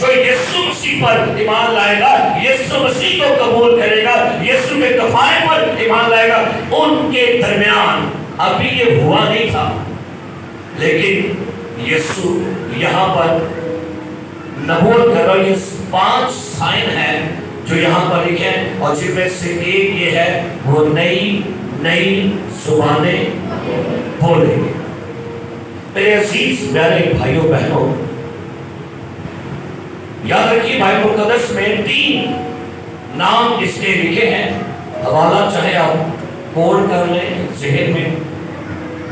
جو یسوع مسیح پر ایمان لائے گا, یسوع مسیح کو قبول کرے گا, یسوع کے کفارے پر ایمان لائے گا, ان کے درمیان ابھی یہ ہوا نہیں تھا. لیکن یسوع یہاں پر نبوت کر رہا ہے. یہ 5 سائن ہیں جو یہاں پر لکھے ہیں, اور جن میں سے ایک یہ ہے وہ نئی زبانیں بولیں گے. میرے عزیز پیارے بھائیوں بہنوں, یاد رکھیے بائبل مقدس میں 3 نام اس کے لکھے ہیں. حوالہ چاہے آپ کوڈ کر لیں ذہن میں,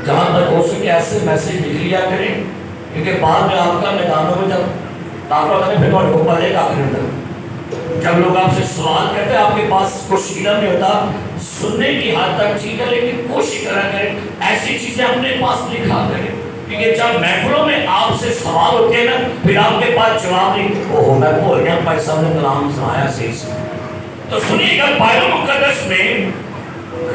جہاں تک ہو سکے ایسے میسج لکھ لیا کریں, کیونکہ بعد میں آپ کا میدانوں میں جب داخلہ کریں پھر تھوڑے کو پڑے گا. جب لوگ آپ سے سوال کرتے ہیں آپ کے پاس کچھ علم نہیں ہوتا, سننے کی حد تک ٹھیک ہے, لیکن کوشش کرا کریں ایسی چیزیں اپنے پاس لکھا کریں, کیونکہ جب محفلوں میں آپ سے سوال ہوتے ہیں نا پھر آپ کے پاس جواب نہیں, اوہ میں بھول گیا بھائی صاحب نے کلام سنایا صحیح سے. تو سنیے گا بائبل مقدس میں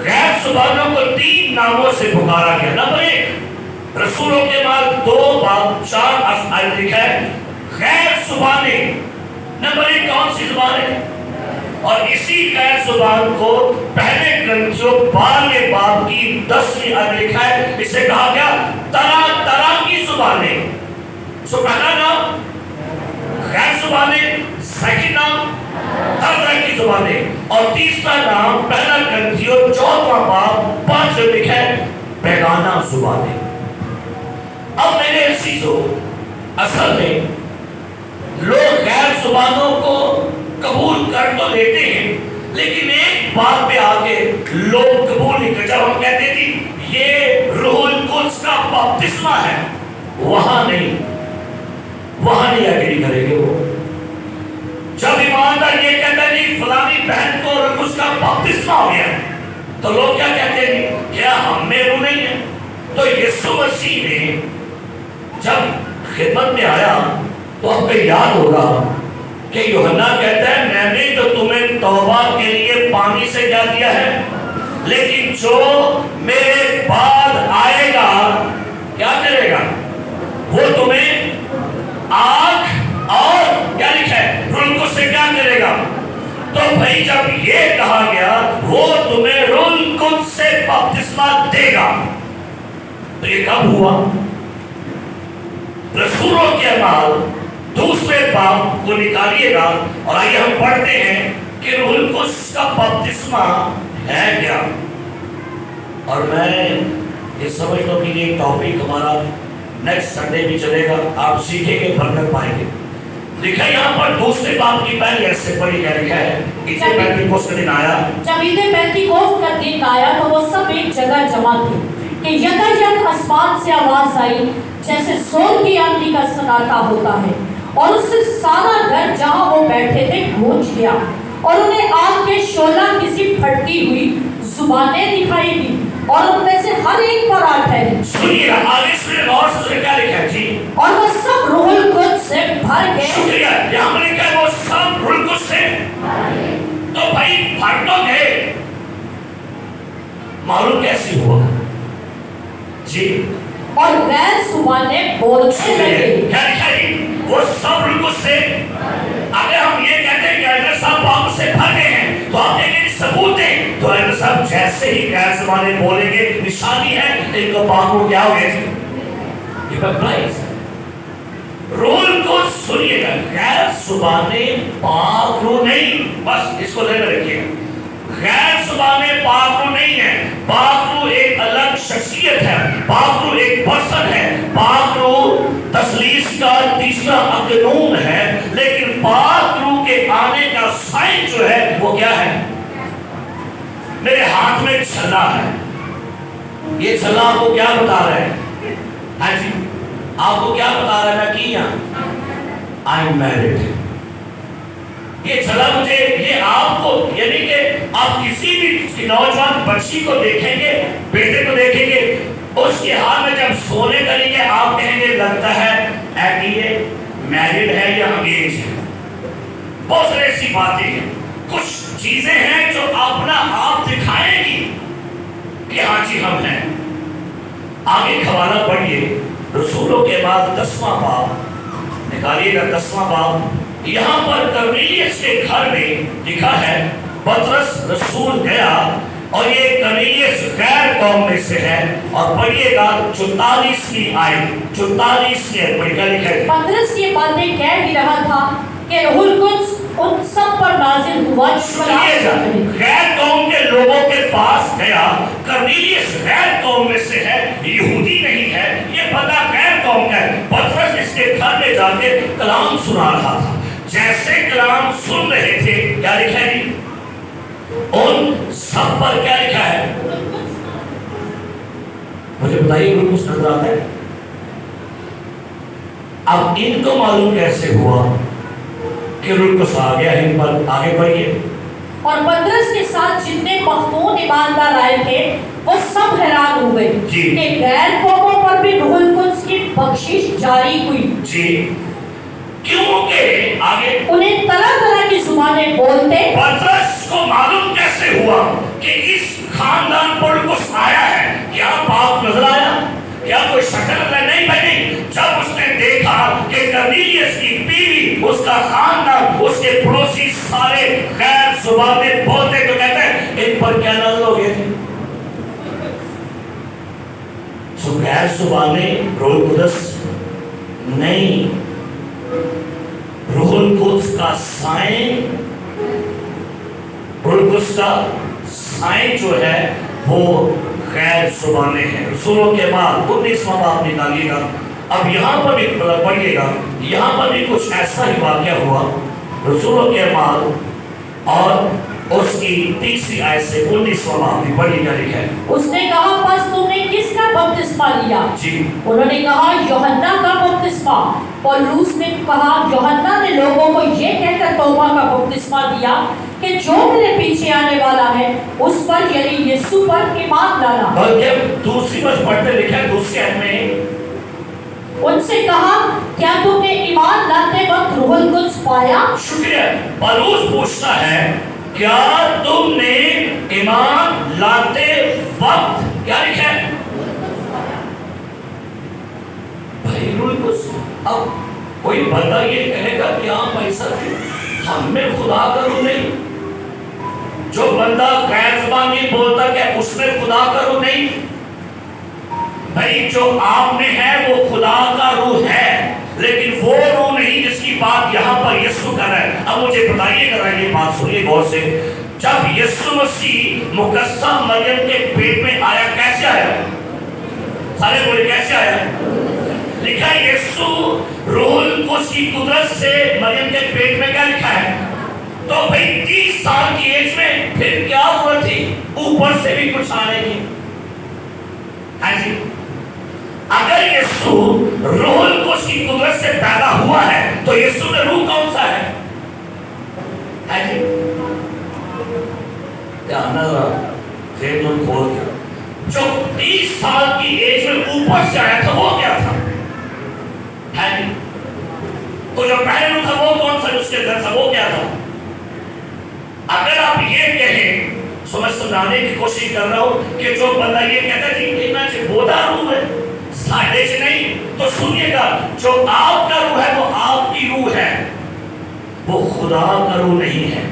غیر زبانوں کو 3 ناموں سے پکارا گیا. نمبر 1 رسولوں کے بعد 2 باب 4 آیت لکھا ہے غیر زبانیں. نمبر 1 کون سی زبان ہے؟ اور اسی غیر زبان کو پہلے کرنتھیوں 12 باب کی 10ویں آیت لکھا ہے, اسے کہا گیا طرح طرح کی زبانیں. سو پہلا نام غیر زبانیں, سیکنڈ نام طرح طرح کی زبانیں, اور تیسرا نام پہلا کرنتھیوں 14 باب 5 میں لکھا ہے بیگانہ زبانیں. اب میرے عزیزو, اصل میں لوگ غیر زبانوں کو قبول کر تو لیتے ہیں, لیکن ایک بات پہ آگے لوگ قبول نہیں کرتے. جب ہم کہتے تھے یہ روح القدس کا بپتسمہ ہے, وہاں نہیں ایگری کریں گے. وہ جب ایماندار یہ کہتا ہے نہیں فلانی بہن کو روح القدس کا بپتسمہ ہو گیا, تو لوگ کیا کہتے ہیں کیا ہم میں روح نہیں ہے؟ تو یسوع مسیح نے جب خدمت میں آیا تو آپ کو یاد ہوگا کہ یوحنا کہتا ہے میں نے تو تمہیں توبہ کے لیے پانی سے کیا دیا ہے, لیکن جو میرے بعد آئے گا کیا کرے گا, وہ تمہیں آگ اور کیا لکھا ہے روح القدس سے کیا کرے گا. تو بھائی جب یہ کہا گیا وہ تمہیں روح القدس سے بپتسمہ دے گا, تو یہ کب ہوا؟ رسولوں کے اعمال 2 باب کو نکالیے گا اور آئیے ہم پڑھتے ہیں کہ روح القدس کا بپتسمہ ہے کیا. اور میں یہ سمجھتا ہوں کہ یہ ٹاپک ہمارا نیکسٹ سنڈے بھی چلے گا, آپ سیکھیں گے برکت پائیں گے. لکھا یہاں پر 2 باب کی پہلی آیت سے پڑھی کیا لکھا ہے, عید پینتیکوست کا دن آیا. جب عید پینتیکوست کا دن آیا تو وہ سب ایک جگہ جمع تھے کہ یکایک آسمان سے آواز آئی جیسے زور کی آندھی کا سناٹا ہوتا ہے, اور اس سے سارا گھر جہاں وہ بیٹھے تھے گونج گیا, اور انہیں آگ کے شعلہ کسی پھٹتی ہوئی زبانیں دکھائی دی, اور ان میں سے ہر ایک پر آ ٹھہری. سنیے آگے سنیے غور سے کیا لکھا ہے جی, اور وہ سب روح القدس سے بھر گئے. شکریہ, یہاں پر لکھا ہے وہ سب روح القدس سے. تو بھائی بھر تو گئے, معلوم کیسی ہوا جی, اور غیر زبانیں بولنے لگے. کیا لکھا ہے وہ سب روح القدس سے. اگر ہم یہ کہتے ہیں کہ اگر سب پاک سے بھر گئے ہیں تو آپ دیکھیں ثبوت ہے, تو اگر سب جیسے ہی غیر زبانیں بولیں گے نشانی ہے ان کو پاک ہو کیا ہو گئے, یہ بپتائز. روح القدس سنیے گا غیر زبانیں پاک روح نہیں, بس اس کو ذہن میں رکھیے. غیر زبانیں پاک روح نہیں ہے, پاک روح ایک الگ شخصیت ہے, پاک روح ایک پرسن ہے, پاک روح تثلیث کا تیسرا اقنون ہے. لیکن پاک روح کے آنے کا سائن جو ہے وہ کیا ہے؟ میرے ہاتھ میں چھلا ہے, یہ چھلا آپ کو کیا بتا رہا ہے؟ ہاں جی, آپ کو کیا بتا رہا ہے؟ میں کیا آئی ایم میرڈ. یہ چھلا مجھے, یہ آپ کو یعنی کہ آپ کسی بھی نوجوان بچی کو دیکھیں گے, بیٹے کو دیکھیں گے, اس کے حال میں جب سونے کریں گے آپ کہیں گے لگتا ہے یہ میرڈ ہے یا انگیج ہے. بہت ساری ایسی باتیں ہیں, کچھ چیزیں ہیں جو اپنا آپ دکھائیں گی کہ ہاں جی ہم ہیں. آگے حوالہ پڑھیے رسولوں کے بعد 10واں باب نکالیے گا 10واں باب. یہاں پر کرنیلیس کے گھر میں لکھا ہے پطرس رسول گیا اور یہ کرنیلیس غیر قوم میں سے ہے. اور پڑھیے گا 44ویں آیت 44 پڑھ کر لکھا ہے. پطرس یہ باتیں کہہ بھی رہا تھا کہ روح القدس ان سب پر نازل ہوا. غیر قوم کے لوگوں کے پاس گیا. کرنیلیس غیر قوم میں سے ہے, یہودی نہیں ہے, یہ پتہ غیر قوم کا ہے. پطرس اس کے گھر میں جا کے کلام سنا رہا تھا. جیسے کلام سن رہے تھے کیا لکھا ہے؟ ان سب پر کیا لکھا ہے؟ مجھے بتائیے روح القدس نظر آتا ہے. اب ان کو معلوم کیسے ہوا کہ روح القدس آ گیا ہے ان پر؟ آگے بڑھیے. اور پطرس کے ساتھ جتنے مختون ایماندار آئے تھے وہ سب حیران ہوئے کہ غیر قوموں پر بھی روح القدس کی بخشش جاری ہوئی. جی کیونکہ آگے انہیں طرح طرح کی زبانیں بولتے. پطرس کو معلوم کیسے ہوا کہ اس خاندان پر روح القدس آیا ہے؟ کیا پاپ نظر آیا؟ کیا کوئی شکل نظر نہیں بنی؟ جب اس نے دیکھا کہ کرنیلیس کی بیوی, اس کا خاندان, اس کے پڑوسی سارے غیر زبانیں بولتے تو کہتے ہیں ان پر کیا نازل ہو گئے تھے؟ تو غیر زبانیں روح القدس نہیں, روح القدس کا سائن, روح القدس کا سائن جو ہے وہ غیر زبانیں ہیں. رسولوں کے بعد 19واں باب نکالیے گا. اب یہاں پر بھی پڑھیے گا, یہاں پر بھی کچھ ایسا ہی واقعہ ہوا. رسولوں کے بعد اور اس کی 3 آیت سے 19واں باب بھی پڑھیے گا. لکھا ہے اس نے کہا پس تم نے کس کا بپتسمہ لیا؟ جی انہوں نے کہا یوحنا کا بپتسمہ. پولس نے کہا یوحنا نے لوگوں کو یہ کہہ کر توبہ کا بپتسمہ دیا کہ جو میرے پیچھے آنے والا ہے اس پر یعنی یسوع پر ایمان لانا. بلکہ دوسری بات پڑھتے لکھا ہے دوسری آیت میں ان سے کہا کیا تم نے ایمان لاتے وقت روح القدس پایا؟ شکریہ. پولس پوچھتا ہے کیا تم نے ایمان لاتے وقت کیا لکھا ہے؟ بھائی روح القدس. اب کوئی بندہ یہ کہے گا کہ ہاں بھائی صاحب ہم میں خدا کا روح نہیں. جو بندہ غیر زبان نہیں بولتا کہ اس میں خدا کا روح نہیں. بھائی جو آپ میں ہے وہ خدا کا روح ہے, لیکن وہ روح نہیں جس کی بات یہاں پر یسوع کر رہا ہے. اب مجھے بتائیے گا, یہ بات سنیے غور سے. جب یسوع مسیح مقدسہ مریم کے پیٹ میں آیا کیسے آیا؟ سارے بولے کیسے آیا؟ لکھا ہے یسوع روح القدس کی قدرت سے مریم کے پیٹ میں. کیا لکھا ہے؟ تو بھئی 30 سال کی ایج میں پھر کیا ضرورت تھی اوپر سے بھی کچھ آنے کی؟ ہاں جی, اگر یسوع روح القدس کی قدرت سے پیدا ہوا ہے تو یسوع میں روح کون سا ہے؟ ہاں جی, دھیان ذرا ذہن کھول کے. جو 30 سال کی ایج میں اوپر سے آیا تھا وہ کیا تھا؟ ہاں جی, تو جو پہلے روح تھا وہ کون سا اس کے اندر تھا وہ کیا تھا؟ اگر آپ یہ کہیں, سمجھانے کی کوشش کر رہا ہوں کہ جو بندہ یہ کہتا ہے کہ میں بودا روح ہے ساڑھے سے نہیں, تو سنیے گا جو آپ کا روح ہے وہ آپ کی روح ہے, وہ خدا کا روح نہیں ہے.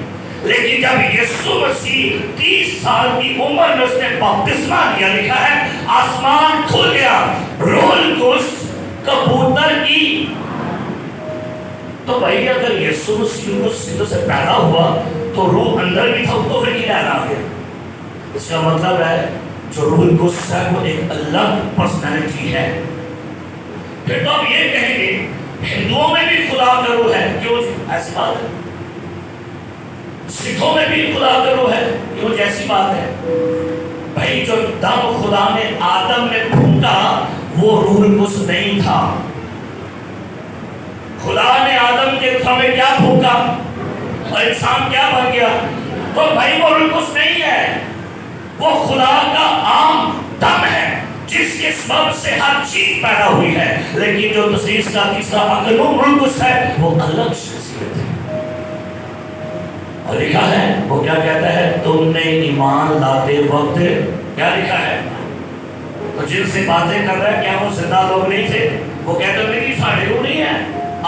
لیکن جب یسوع مسیح 30 سال کی عمر میں اس نے بپتسمہ لیا, لکھا ہے آسمان کھل گیا, روح القدس کبوتر کی. تو بھائی اگر یسوع مسیح کو سے پیدا ہوا تو روح اندر بھی تھا, تو پھر کیا آ گیا؟ اس کا مطلب ہے جو روح القدس ہے وہ ایک الگ پرسنالٹی ہے. پھر تو آپ یہ کہیں گے ہندوؤں میں بھی خدا کا روح ہے, کیوں ایسی بات ہے؟ سکھوں میں بھی خدا کا روح ہے, کیوں جیسی بات ہے؟ بھائی جو دم خدا نے آدم میں پھونکا وہ روح القدس نہیں تھا. خدا نے آدم کے دم میں کیا پھونکا اور انسان کیا بن گیا؟ تو بھائی وہ روح القدس نہیں ہے, وہ خدا کا عام دم ہے جس کے سبب سے ہر چیز پیدا ہوئی ہے. لیکن جو تثلیث کا تیسرا اقنوم روح القدس ہے وہ الگ شخصیت ہے. اور لکھا ہے وہ کیا کہتا ہے؟ تم نے ایمان لاتے وقت کیا لکھا ہے؟ تو جن سے باتیں کر رہا ہے کیا وہ زندہ لوگ نہیں تھے؟ وہ کہتے ہیں کہ ساڑھے روح نہیں ہے,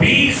20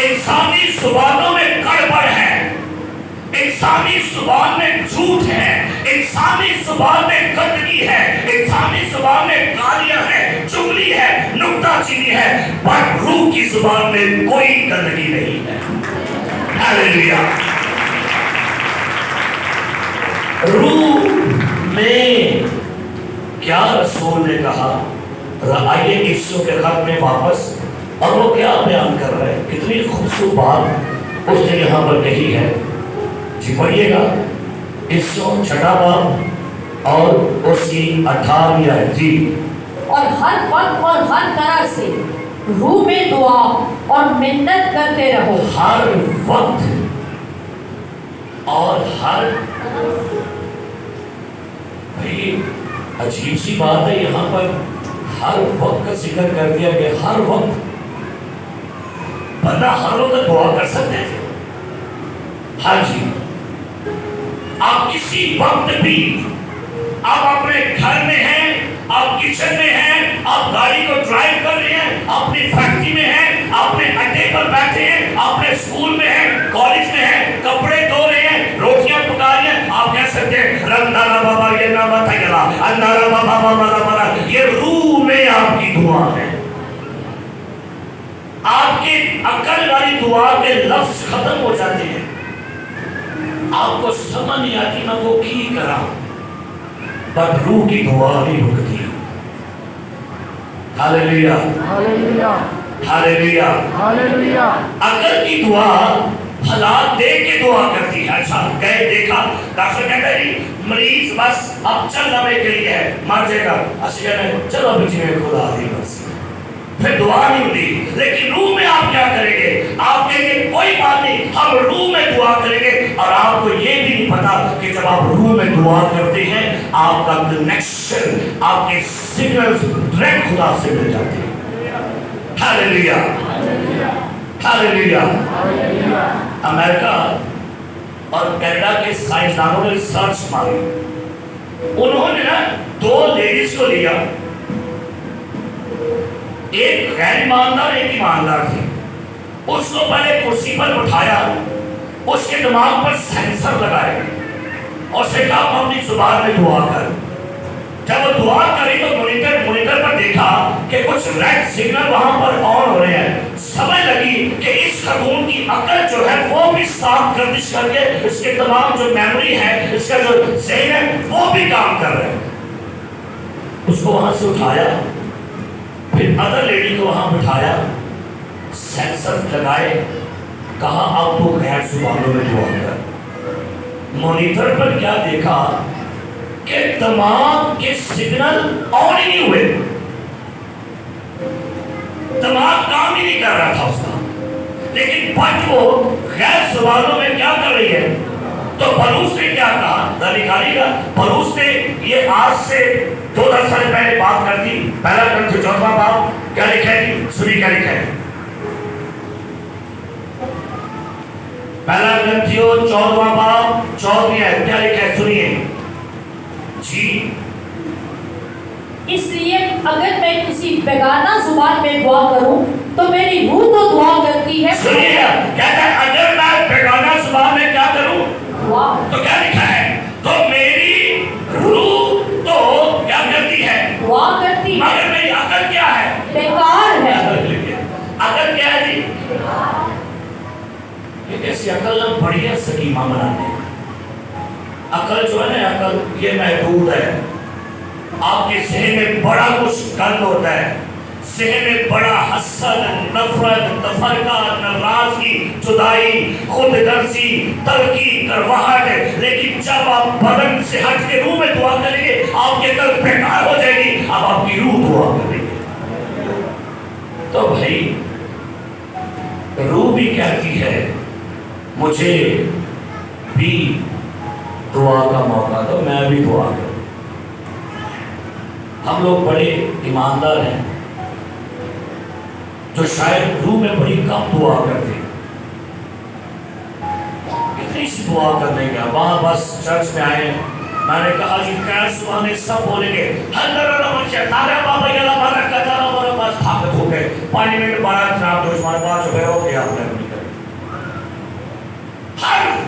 انسانی زبانوں میں گڑبڑ ہے، انسانی زبان میں جھوٹ ہے، انسانی زبان میں گندگی ہے، انسانی زبان میں گالیاں ہیں، چغلی ہے، نکتہ چینی ہے، پر روح کی زبان میں کوئی گندگی نہیں ہے۔ ہاللیلویا۔ روح میں کیا رسول نے کہا؟ آئیے عیسیٰ کے خط میں واپس، اور وہ کیا بیان کر رہے ہیں، کتنی خوبصورت بات اس نے یہاں پر کہی ہے۔ جی پڑھیے گا عیسیٰ 6 باب اور اس کی 18 آیت۔ جی، اور ہر وقت اور ہر طرح سے روح میں دعا اور منت کرتے رہو۔ ہر وقت اور ہر، بھئی عجیب سی بات ہے، یہاں پر ہر وقت کا ذکر کر دیا گیا۔ ہر وقت بندہ ہر وقت دعا کر سکتے ہیں؟ ہاں جی، آپ کسی وقت بھی، آپ اپنے گھر میں ہیں، آپ کچن میں ہیں، آپ گاڑی کو ڈرائیو کر رہے ہیں، اپنی فیکٹری میں ہیں، اپنے اڈے پر بیٹھے ہیں، اپنے اسکول میں ہیں، کالج میں ہیں، کپڑے دھو رہے ہیں، روٹیاں پکا رہے ہیں، آپ کہہ سکتے ہیں رندارا بابا یہ نامہ تھا، اندارا بابا بابا، یہ روح میں آپ کی دعا ہے۔ آپ کے عقل والی دعا کے لفظ ختم ہو جاتے ہیں، آپ کو سمجھ نہیں آتی میں وہ کی کرا، پر روح کی دعا نہیں رکتی۔ ہاللیلویا، ہاللیلویا، ہاللیلویا، ہاللیلویا۔ عقل کی دعا حالات دیکھ کے دعا کرتی ہے۔ اچھا گئے دیکھا، ڈاکٹر کہتا ہے جی مریض بس اب چل لمحے کے لیے ہے، مر جائے گا، اسی کہتے ہیں چلو ابھی جی خدا دی بس، پھر دعا نہیں ہوتی۔ لیکن روح میں آپ کیا کریں گے؟ آپ کہیں گے کوئی بات نہیں، ہم روح میں دعا کریں گے، اور آپ کو یہ بھی نہیں پتا کہ جب آپ روح میں دعا کرتے ہیں آپ کا کنیکشن، آپ کے سگنلز ڈائریکٹ خدا سے مل جاتے ہیں۔ ہاللیلویا، ہاللیلویا۔ امریکہ اور کینیڈا کے سائنسدانوں نے ریسرچ ماری، انہوں نے نا 2 لیڈیز کو لیا، ایک غیر ایماندار ایک ایماندار تھی، اس کو پہلے کرسی پر بٹھایا، اس کے دماغ پر سینسر لگائے اور اسے کہا اپنی زبان میں دعا کر۔ جب وہ دعا کری تو مانیٹر پر دیکھا کہ کچھ ریڈ سگنل وہاں پر آن ہو رہے ہیں، سمجھ لگی کہ اس خاتون کی عقل جو ہے وہ بھی صاف گردش کر کے اس کے تمام جو میموری ہے، اس کا جو ذہن ہے وہ بھی کام کر رہے ہیں۔ اس کو وہاں سے اٹھایا، پھر ادر لیڈی کو وہاں بٹھایا، سینسر لگائے، کہا اب تو غیر زبانوں میں دعا کر۔ مانیٹر پر کیا دیکھا کہ دماغ کے سگنل آن ہی نہیں ہوئے، دماغ کام ہی نہیں کر رہا تھا اس کا، لیکن بٹ وہ غیر زبانوں میں کیا کر رہی ہے۔ تو پلوس نے کیا کہا، لکھائی گا، پلوس نے یہ آج سے 2000 سال پہلے بات کر دی۔ پہلا کرنتھیوں 14 باب کیا لکھا ہے جی؟ سنی کیا لکھا ہے؟ پہلا کرنتھیوں 14 باب 14 آیت کیا لکھا ہے؟ سنیے جی۔ اس لیے اگر میں کسی بیگانہ زبان میں دعا کروں تو میری روح تو دعا کرتی ہے۔ سنیے گا، کہتا ہے اگر میں بیگانہ زبان میں کیا کروں تو کیا لکھا ہے؟ تو میری روح تو کیا کرتی ہے؟ دعا کرتی ہے، مگر میری عقل کیا ہے؟ بیکار ہے۔ عقل کیا ہے جی؟ یہ کیسی عقل نہ بڑی ہے سکیمہ بنانے۔ عقل جو ہے نا، عقل یہ محدود ہے۔ آپ کے ذہن میں بڑا کچھ گند ہوتا ہے، ذہن میں بڑا حسد، نفرت، تفرقہ، ناراضگی، جدائی، خود غرضی، ترقی، کرواہٹ، لیکن جب آپ بدن سے ہٹ کے روح میں دعا کریں گے آپ کی عقل بیکار ہو جائے گی، اب آپ کی روح دعا کریں گے۔ تو بھائی روح بھی کہتی ہے مجھے بھی دعا کا موقع دو، میں بھی دعا کروں۔ ہم لوگ بڑے ایماندار ہیں جو شاید روح میں بڑی کم دعا کرتے ہیں۔ کتنی سی دعا کرنے کا، وہاں بس چرچ میں آئے، میں نے کہا جی کیس وانے سب بولیں گے بس طاقت ہو گئے، 5 منٹ 12 جناب جو ہمارے پاس جو ہے ہو گیا،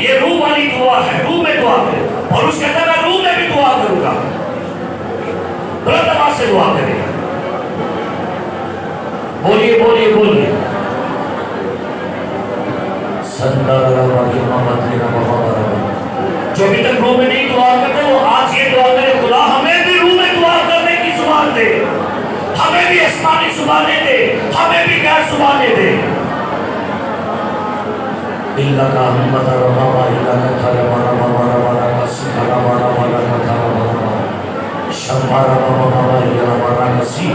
یہ روح والی دعا ہے، روح میں دعا کرے. اور اس کہتا ہے میں روح میں بھی دعا کروں گا. بلند آواز سے دعا کرے. بولیے بولیے بولیے. جو ابھی تک روح میں نہیں دعا کرتے وہ آج یہ دعا کرے خدا ہمیں بھی روح میں دعا کرنے کی زبان دے، ہمیں بھی آسمانی زبانیں دے، ہمیں بھی غیر زبانیں دے. اللہ کا ہمت ربا اللہ کا تھارا مارا بابا ربا کا سکھارا مارا والا کا تھارا بابا شمارا بابا بابا یہ مارا کا سی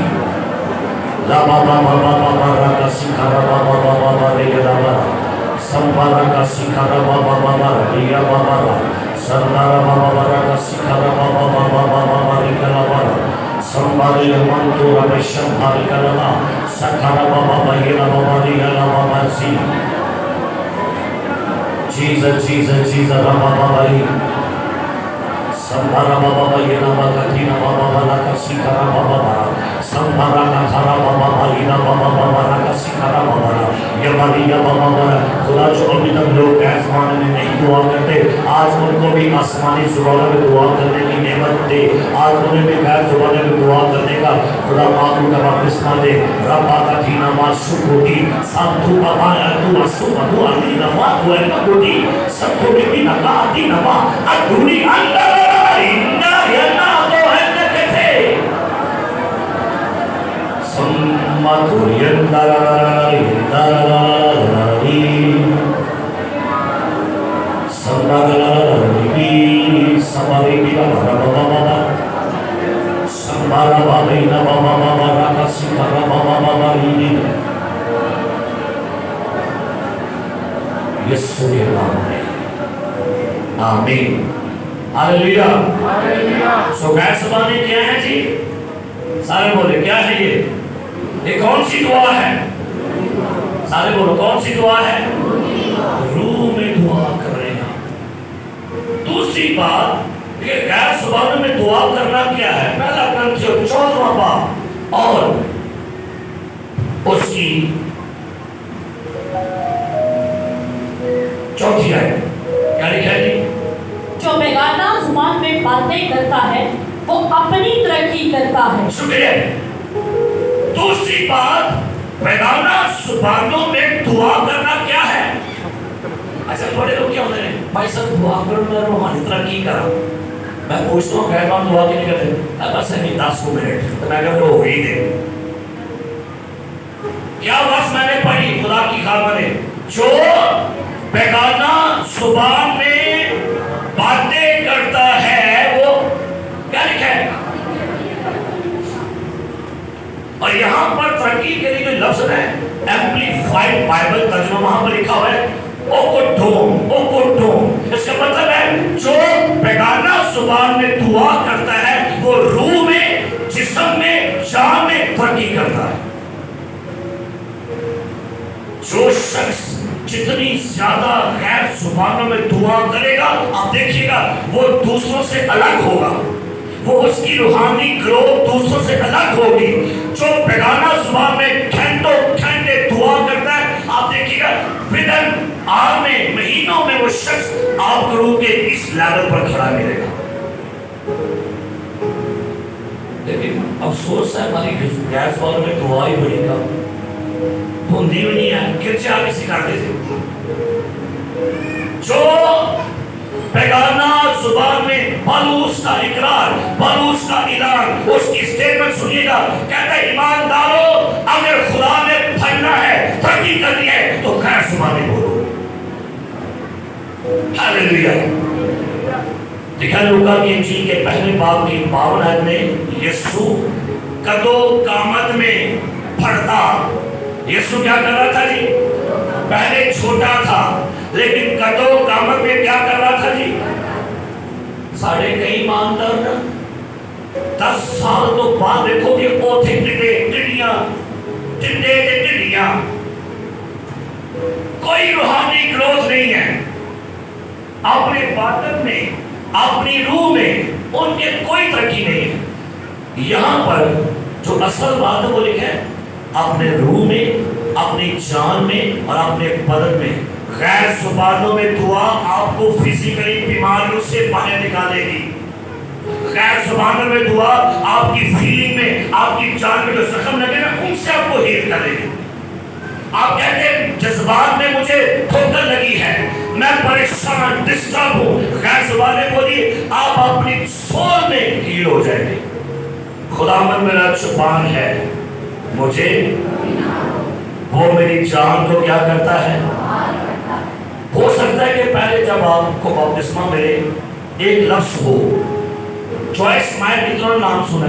لا بابا بابا بابا کا سکھارا بابا بابا بابا یہ بابا سمبارا کا سکھارا بابا بابا یہ بابا سردارا بابا بابا کا سکھارا بابا بابا بابا یہ بابا سمباری من تو رب شمباری کرنا سکھارا بابا یہ بابا یہ بابا سی Jesus, Jesus, Jesus, Rama Baba Yi Sambhara Baba Yi Rama Kathina Baba Bala Kasika Rama Baba Sambhara Kathara Baba Yi Rama Baba Bala Kasika Rama Baba Yamari Baba Baba خدا جو ابھی تک لوگ آسمان میں نہیں دعا کرتے آج ان کو بھی آسمانی زبانوں میں دعا کرنے کی نعمت دے. آج انہیں بھی غیر زبانوں میں دعا کرنے کا خدا معلوم کا بپتسمہ دے. ربا کتھینا ما سکھوٹی سانتو بابا ادو اسو ادو علی نما تو ایکوٹی سکھوٹی بھی نکا آتی نما ادھوری اندر انہ ینا تو ہندکتے سمتو یندر یندراری سمباراری سماری بی بابا بابا بابا سمبارا بابا بابا بابا راکا سکھارا بابا بابا یسوع کے نام میں آمین. ہاللیلویا. سو غیر زبانیں کیا ہیں جی؟ سارے بولے کیا ہے یہ کون سی دعا ہے؟ سارے بولو کون سی دعا ہے؟ روح میں دعا کر رہے ہیں. دوسری بات کہ غیر زبانوں میں دعا کرنا کیا ہے؟ پہلا کرنتھیوں 14واں باب اور اس کی 4 آیت کیا لکھا ہے جی؟ جو بیگانہ زبان میں باتیں کرتا ہے وہ اپنی ترقی کرتا ہے. شکریہ. دوسری بات بیگانہ زبانوں میں دعا کرنا کیا ہے؟ اچھا تھوڑے لوگ کیا ہوتے ہیں بھائی صاحب دعا کرو میں روحانی ترقی کرا. میں پوچھتا ہوں غیر بات دعا کی نہیں کرتے بس ہے 10 منٹ تو میں کہتا ہوں ہو ہی دے. کیا بس میں نے پڑھی خدا کی خاطر ہے جو بیگانہ زبان میں باتیں کرتا ہے وہ کیا لکھا ہے؟ اور یہاں پر ترقی کے لیے جو لفظ ہے ایمپلیفائڈ بائبل ترجمہ وہاں پر لکھا ہوا ہے اوکوٹوم. اس کا مطلب ہے جو بیگانہ زبان میں دعا کرتا ہے وہ روح میں جسم میں جان میں ترقی کرتا ہے. جو شخص جتنی زیادہ غیر زبانوں میں دعا کرے گا آپ دیکھیے گا وہ دوسروں سے الگ ہوگا. وہ اس کی روحانی گروہ دوسروں سے الگ ہوگی. جو بیگانہ زبان میں گھنٹوں گھنٹے دعا کرتا ہے آپ دیکھیے گا ودن آنے مہینوں میں وہ شخص آپ کو روح کے اس لیول پر کھڑا ملے گا. لیکن افسوس ہے ہماری غیر زبانوں میں دعا ہی بڑی کم ہوندی بھی نہیں ہے. کرچے آگے سکھاتے تھے جو بیگانہ زبان میں بالوس کا اقرار بالوس کا اعلان اس کی سٹیٹمنٹ سنیے گا. کہتا ہے ایماندارو اگر خدا نے پھلنا ہے ترقی کرنی ہے تو غیر زبانیں بولو. ہاللیلویا. دکھا لوکا کی انجیل کے پہلے باب کی 52 آیت میں یسوع قدو قامت میں پھڑتا. یسوع کیا کر رہا تھا جی؟ پہلے چھوٹا تھا لیکن قدو قامت میں کیا کر رہا تھا جی؟ ساڑھے کئی ایماندار 10 سال تو بعد دیکھو کہ اوتھے ٹڈیاں کوئی روحانی گروتھ نہیں ہے. اپنے باطن میں اپنی روح میں ان کے کوئی ترقی نہیں ہے. یہاں پر جو اصل بات ہے وہ لکھا ہے اپنے روح میں اپنی جان میں اور اپنے بدن میں غیر زبانوں میں دعا آپ کو فزیکلی بیماریوں سے باہر نکالے گی. غیر زبانوں میں دعا آپ کی فیلنگ میں، آپ کی جان میں جو زخم لگے نا ان سے آپ کو ہیل کرے گی. آپ کہتے ہیں جذبات میں مجھے ٹھوکر لگی ہے، میں پریشان ڈسٹرب ہوں، غیر زبانیں بولیے آپ اپنی سول میں ہیل ہو جائیں گے. خداوند میرا زبان ہے، مجھے وہ میری جان کو کیا کرتا ہے. ہو سکتا ہے کہ پہلے جب آپ کو بپتسمہ ملے ایک لفظ ہو. جوائس مائر کتنا نام سنا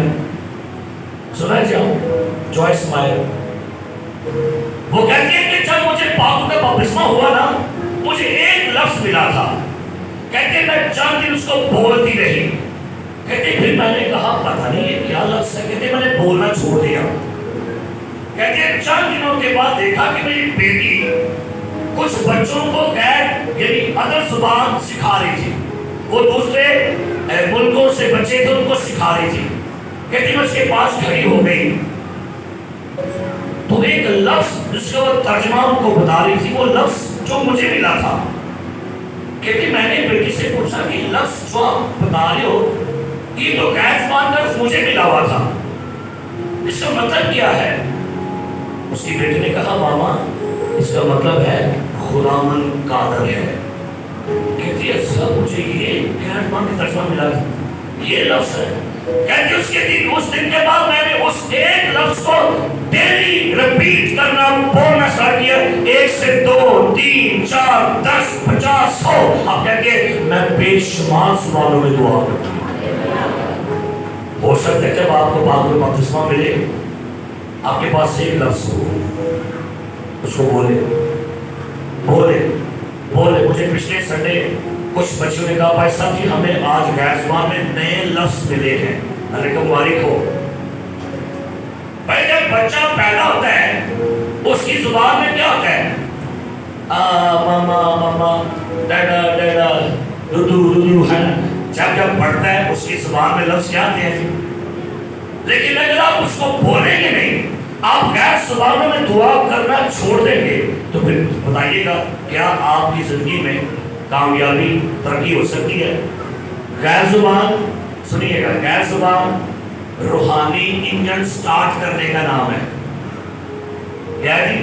ہے جاؤ جوائس مائر. وہ کہتے ہیں کہ جب مجھے پاک کا بپتسمہ ہوا نا مجھے ایک لفظ ملا تھا. کہتے ہیں میں چند دن اس کو بولتی رہی. کہتے ہیں پھر میں نے کہا پتہ نہیں یہ کیا لفظ ہے. کہتے ہیں میں نے بولنا چھوڑ دیا. کہتے ہیں چند دنوں کے بعد دیکھا کہ میری بیٹی کچھ بچوں کو غیر یعنی ادر زبان سکھا رہی تھی. وہ دوسرے ملکوں سے بچے تھے ان کو سکھا رہی تھی. کہتی میں اس کے پاس کھڑی ہو گئی تو ایک لفظ جس کا وہ ترجمہ ان کو بتا رہی تھی وہ لفظ جو مجھے ملا تھا. کہتی میں نے بیٹی سے پوچھا کہ لفظ جو آپ بتا رہے ہو یہ تو غیر زبان کا لفظ مجھے ملا ہوا تھا، اس کا مطلب کیا ہے؟ اس کی بیٹی نے کہا ماما اس کا مطلب ہے خداوند قادر ہے. کہتی اچھا مجھے یہ غیر زبان کا ترجمہ ملا تھا یہ لفظ ہے. کہتی اس دن کے بعد میں نے اس ایک لفظ کو ڈیلی ریپیٹ کرنا بولنا اسٹارٹ کیا. 1 سے 2 3 4 10 50 100 اب کہہ کے میں بے شمار زبانوں میں دعا کرتا ہوں. ہو سکتا ہے جب آپ کو پاک کا بپتسمہ ملے آپ کے پاس ایک لفظ ہو اس کو بولے بولے بولے. مجھے پچھلے سنڈے کچھ بچوں نے کہا بھائی صاحب جی ہمیں آج غیر زبان میں نئے لفظ ملے ہیں. میں نے کہا مبارک ہو. بھائی جب بچہ پیدا ہوتا ہے اس کی زبان میں کیا ہوتا ہے؟ ماما ماما ڈیڈا ڈیڈا دودو دودو ہے. جب جب پڑھتا ہے اس کی زبان میں لفظ کیا آتے ہیں. لیکن اگر آپ اس کو بولیں گے نہیں آپ غیر زبانوں میں دعا کرنا چھوڑ دیں گے تو پھر بتائیے گا کیا آپ کی زندگی میں کامیابی ترقی ہو سکتی ہے؟ غیر زبان سنیے گا غیر زبان روحانی انجن سٹارٹ کرنے کا نام ہے. کیا جی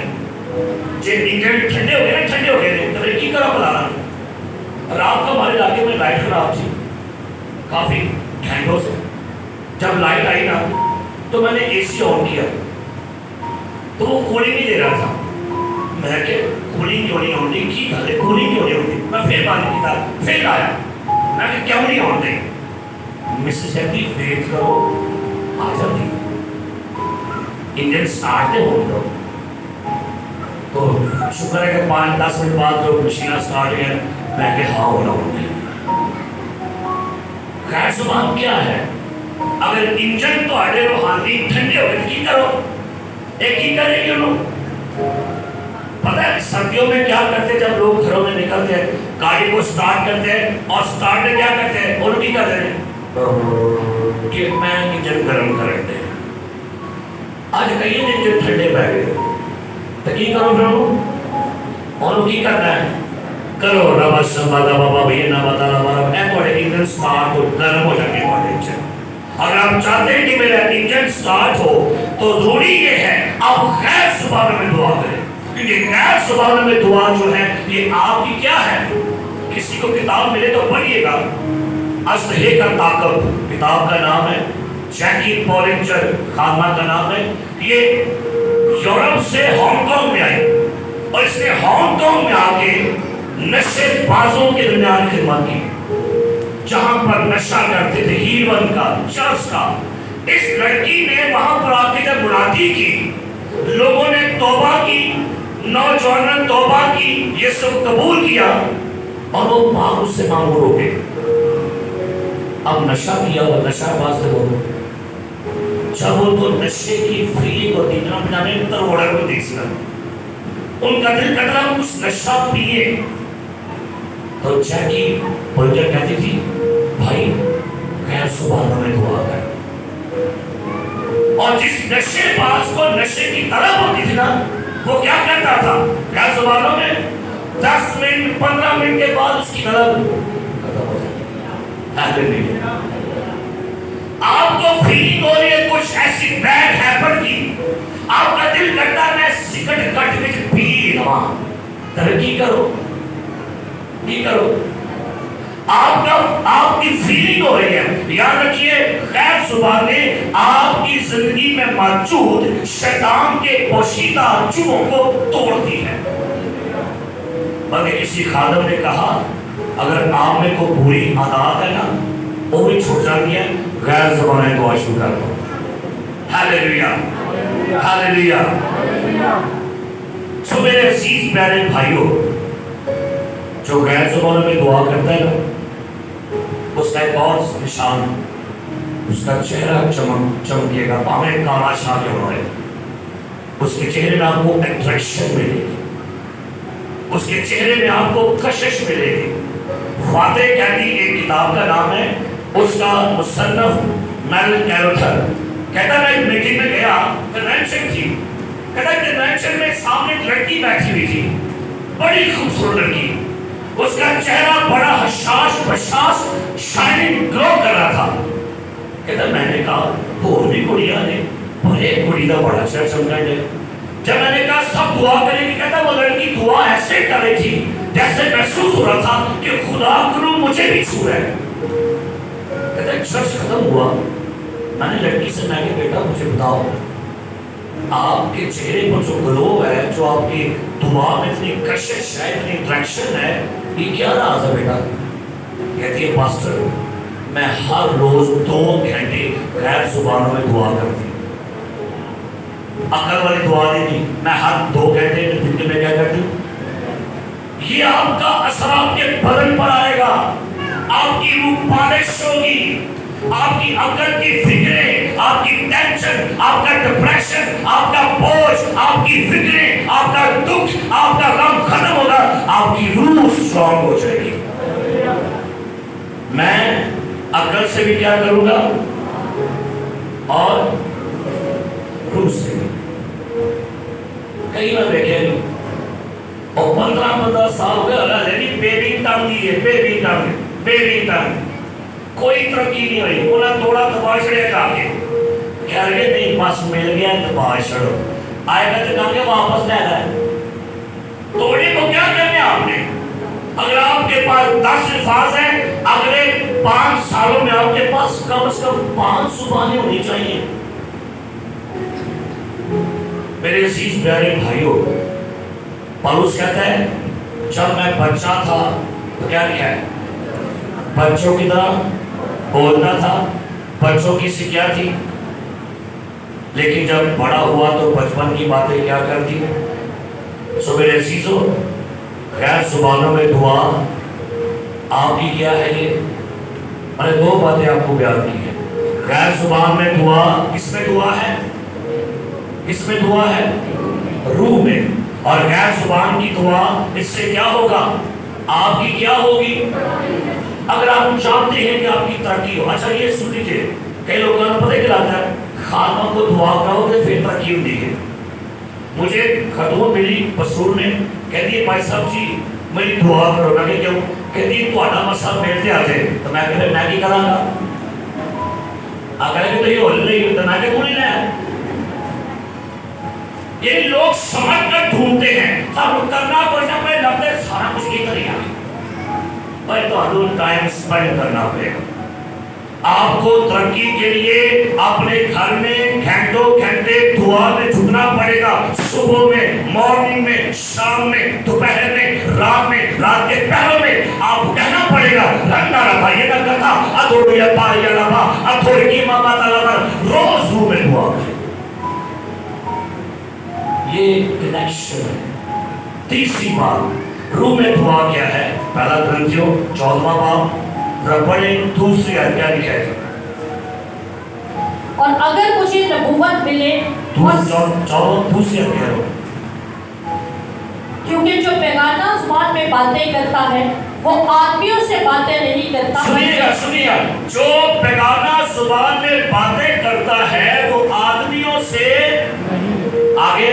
جب انجن ٹھنڈے ہو گئے تو ایک ہی طرح بتا رہا. رات کو ہمارے علاقے میں لائٹ خراب تھی کافی گھنٹوں سے. جب لائٹ آئی نا تو میں نے اے سی آن کیا تو وہ کولنگ نہیں دے رہا تھا. میں کہ کولنگ کیوں نہیں ہوتی کی گل ہے کولنگ کیوں نہیں ہوتی. میں پھر بند کیا پھر آیا میں کہ کیوں نہیں ہوتے. مسز ہیپی ویٹ کرو آ جاتی انجن سٹارٹ نہیں ہو تو شکر ہے کہ 5-10 منٹ بعد جو مشینہ سٹارٹ ہوئی میں کہ ہاں ہونا ہوتی. غیر زبان کیا ہے؟ اگر انجن تو آڑے روحانی ٹھنڈے ہو گئے تو کی کرو ایک ہی کرے گی انہوں. پتہ ہے سردیوں میں کیا کرتے جب لوگ گھروں میں نکلتے ہیں گاڑی کو سٹارٹ کرتے ہیں اور سٹارٹ میں کیا کرتے ہیں انہوں کی کرتے ہیں کہ میں انجن گرم کرتے ہیں. آج کئی انجن ٹھنڈے پہ گئے تو کی کرو پھر انہوں کی کرنا ہے کرو ربا شمبا دا بابا بھئی نا بتا رہا اے کوڑے انجن سٹارٹ ہو گرم ہو جانے کوڑے انجن. اگر آپ چاہتے ہیں کہ میرا انجن سٹارٹ ہو تو ضروری یہ ہے آپ غیر زبانوں میں دعا کریں کیونکہ غیر زبانوں میں دعا جو ہے یہ آپ کی کیا ہے. کسی کو کتاب ملے تو پڑھیے گا اسلحے کا طاقت کتاب کا نام ہے. جیکی پولنجر خانمہ کا نام ہے. یہ یورپ سے ہانگ کانگ میں آئی اور اس نے ہانگ کانگ میں آ کے نشے بازوں کے درمیان خدمت کی جہاں پر نشہ کرتے تھے ہیروئن کا چرس کا. اس لڑکی نے وہاں پر آ کے جب منادی کی لوگوں نے توبہ کی نوجوانوں نے توبہ کی یہ سب قبول کیا اور وہ معمول سے معمول ہو گئے. اب نشہ کیا اور نشہ باز سے ہو جب ان کو نشے کی فیلنگ ہوتی ہے نا میں اتر اوڑا کو دیکھنا ان کا دل کرتا ہے کچھ نشہ پیے تو جیکی پولنجر کہتی تھی بھائی غیر زبانوں میں دعا کر. اور جس نشے باز کو نشے کی طلب ہوتی تھی نا وہ کیا کرتا تھا؟ غیر زبانوں میں 10 منٹ 15 منٹ کے بعد اس کی طلب ختم ہو جاتی۔ آپ کو فیلنگ ہو رہی ہے کچھ ایسی بیڈ ہیپن کی، آپ کا دل کرتا ہے میں سگریٹ کٹ وچ پی لواں، ترقی کرو نہیں کرو، آپ کی فیلنگ ہو رہی ہے۔ یاد رکھیے غیر زبانیں آپ کی زندگی میں موجود شیطان کے پوشیدہ چوبوں کو توڑتی ہے۔ بلکہ کسی خادم نے کہا اگر آپ میں کوئی بری عادات ہے نا وہ بھی چھوٹ جاتی ہے، غیر زبانیں دعا شروع کر دو۔ ہاللیلویا ہاللیلویا۔ سو میرے عزیز پیارے بھائیوں، جو غیر زبانوں میں دعا کرتا ہے نا اس کا ایک اور نشان، اس کا چہرہ چمکے گا، پاویں کالا شاہ کے ہوئے، اس کے چہرے میں آپ کو اٹریکشن ملے گی، اس کے چہرے میں آپ کو کشش ملے گی۔ فاتح کہتی ایک کتاب کا نام ہے، اس کا مصنف میل کیروتھر کہتا ہے ایک میٹنگ میں گیا، کنونشن تھی، کہتا ہے کنونشن میں سامنے ایک لڑکی بیٹھی ہوئی تھی، بڑی خوبصورت لڑکی، اس کا چہرہ بڑا حشاش بشاش شائننگ گلو کر رہا تھا۔ کہتا میں نے کہا اور بھی کڑیاں نے اور ایک کڑی کا بڑا چہرہ چمکا ہے۔ جب میں نے کہا سب دعا کریں گے، کہتا وہ لڑکی دعا ایسے کر رہی تھی جیسے محسوس ہو رہا تھا کہ خدا کرو مجھے بھی چھو رہا ہے۔ کہتا ہے چرچ ختم ہوا، میں نے لڑکی سے میں کہ بیٹا مجھے بتاؤ آپ کے چہرے پر جو گلو ہے، جو آپ کی دعا میں اتنی کشش ہے، اتنی اٹریکشن ہے، یہ کیا راز ہے بیٹا؟ کہتی ہے پاسٹر میں ہر روز 2 گھنٹے غیر زبانوں میں دعا کرتی ہوں۔ عقل والی دعا نہیں، میں ہر 2 گھنٹے دن میں کیا کرتی ہوں؟ یہ آپ کا اثر آپ کے بدن پر آئے گا، آپ کی روح پالش ہوگی، آپ کی عقل کی فکریں، آپ کی ٹینشن، آپ کا ڈپریشن، آپ کا بوجھ، آپ کی فکریں، آپ کا دکھ، آپ کا غم ختم ہوگا، آپ کی روح سٹرانگ ہو جائے گی۔ میں عقل سے بھی کیا کروں گا اور روح سے بھی۔ کئی بار دیکھے اور 15 سال ہو گئے اللہ نے بیبی ٹانگ دی ہے، بیبی ٹانگ کوئی ترقی نہیں ہوئی، انہیں توڑا دبا چھڑے جا کے کہہ رہے نہیں بس مل گیا دبا چھڑو، آئے گا تو کہاں کے واپس لے گئے توڑے کو کیا کرنے آپ نے؟ اگر آپ کے پاس 10 الفاظ ہیں، اگلے 5 سالوں میں آپ کے پاس کم از کم 5 زبانیں ہونی چاہیے۔ میرے عزیز پیارے بھائیوں، پالوس کہتا ہے جب میں بچہ تھا تو کیا لکھا ہے؟ بچوں کی طرح بولنا تھا، بچوں کی سکھیا تھی، لیکن جب بڑا ہوا تو بچپن کی باتیں کیا کرتی۔ سو میرے عزیزوں، غیر زبانوں میں دعا آپ کی کیا ہے؟ یہ میں نے 2 باتیں آپ کو بیان کی ہیں۔ غیر زبان میں دعا کس میں دعا ہے؟ کس میں دعا ہے؟ روح میں۔ اور غیر زبان کی دعا اس سے کیا ہوگا؟ آپ کی کیا ہوگی؟ اگر آپ چاہتے ہیں کہ آپ کی ترقی ہو، اچھا یہ سن لیجیے، کئی لوگوں کو پتہ کہلاتا ہے خادمہ کو دعا کرو تو پھر ترقی ہوتی ہے۔ مجھے خاتون ملی بسور میں، کہتی ہے بھائی صاحب جی میری دعا کرو، میں کہ کیوں؟ کہتی ہے تہاڈا مسئلہ میرے تے آ جائے تو میں کہ میں کی کراں گا؟ اگر کہ یہ ہول نہیں تو میں کہ کون ہے؟ یہ لوگ سمجھ کر ڈھونڈتے ہیں، سب کرنا پڑتا ہے، لگتا ہے سارا کچھ کی طریقہ بھائی تو ہر ٹائم اسپینڈ کرنا پڑے گا۔ آپ کو ترقی کے لیے اپنے گھر میں گھنٹوں گھنٹے دعا میں جھکنا پڑے گا، صبح میں، مارننگ میں، شام میں، دوپہر میں، رات کے پہروں میں آپ کو کہنا پڑے گا رنگا ربا یہ نہ کرتا ادھوڑیا پاریا ربا ادھوڑی کی ماما تلابر، روز روح میں دعا کریں۔ یہ کنیکشن ہے۔ تیسری بات روح میں دعا کیا ہے؟ پہلا گرنتھیوں 14واں باب پڑھیں دوسری آیت کیا لکھا ہے؟ اور اگر مجھے نبوت ملے دوسری آیت کیا ہے؟ کیونکہ جو بیگانہ زبان میں باتیں کرتا ہے وہ آدمیوں سے باتیں نہیں کرتا۔ سنیے گا، جو بیگانہ زبان میں باتیں کرتا ہے وہ آدمیوں سے آگے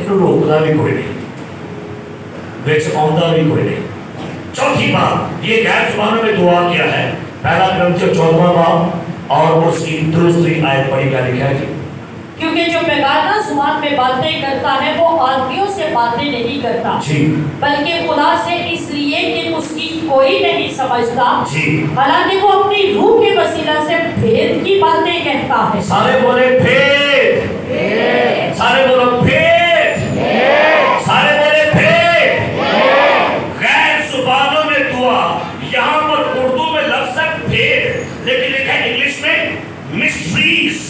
انہوں روکنا بھی کوئی نہیں، ویچ آؤندہ بھی کوئی نہیں۔ چوتھی بات، یہ غیر زبانوں میں دعا کیا ہے، پہلا کرنتھیوں 14واں باب اور اس کی دوسری آیت پڑھی، کیا لکھا ہے جی؟ کیونکہ جو بیگانہ زبان میں باتیں کرتا ہے وہ آدمیوں سے باتیں نہیں کرتا جی بلکہ خدا سے، اس لیے کہ اس کی کوئی نہیں سمجھتا، جی، حالانکہ وہ اپنی روح کے وسیلہ سے بھید کی باتیں کہتا ہے۔ سارے بولے بھید، سارے بولو بھید، سارے بولے بھید۔ غیر زبانوں میں دعا، یہاں پر اردو میں لفظ ہے بھید، لیکن لکھا ہے انگلش میں مسٹریز۔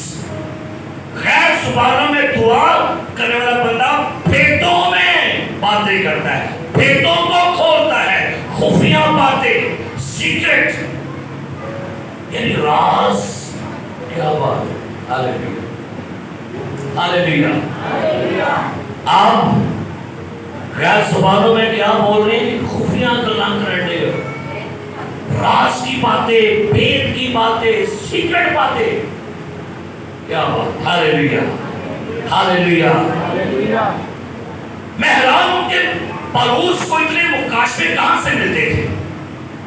غیر زبانوں میں دعا کرنے والا بندہ بھیدوں میں باتیں کرتا ہے، بھیدوں کو کھولتا ہے، خفیہ باتیں، سیکرٹ، یعنی راز۔ کیا بات ہے، ہاللیلویا، ہاللیلویا۔ آپ غیر زبانوں میں کیا بول رہے ہیں؟ خفیہ گلاں کرنے، راز کی باتیں، بھید کی باتیں، سیکرٹ باتیں۔ کیا بات، ہاللیلویا، ہاللیلویا۔ میں حیران ہوں کہ پالوس کو اتنے مکاشفے کہاں سے ملتے تھے۔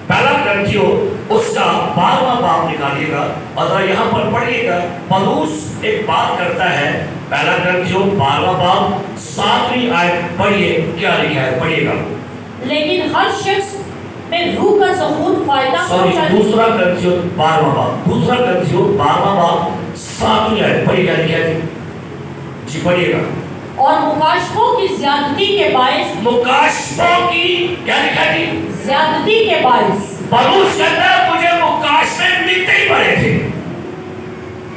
پہلا کرنتھیوں اس کا 12واں باب نکالیے گا اور ذرا یہاں پر پڑھیے گا، پالوس ایک بات کرتا ہے، پہلا کرنتھیوں 12واں باب 7ویں آیت پڑھیے، کیا لکھا ہے، پڑھیے گا۔ لیکن ہر شخص میں روح کا ظہور فائدہ دوسرا کرنتھیوں 12واں باب، دوسرا کرنتھیوں 12واں باب 7ویں آیت پڑھیے، کیا لکھا ہے جی، پڑھیے گا۔ اور مکاشفوں کی زیادتی کے باعث، مکاشفوں کی کیا لکھا ہے جی؟ زیادتی کے باعث پالوس کہتا ہے مجھے مکاشفے ملتے ہی پڑے تھے،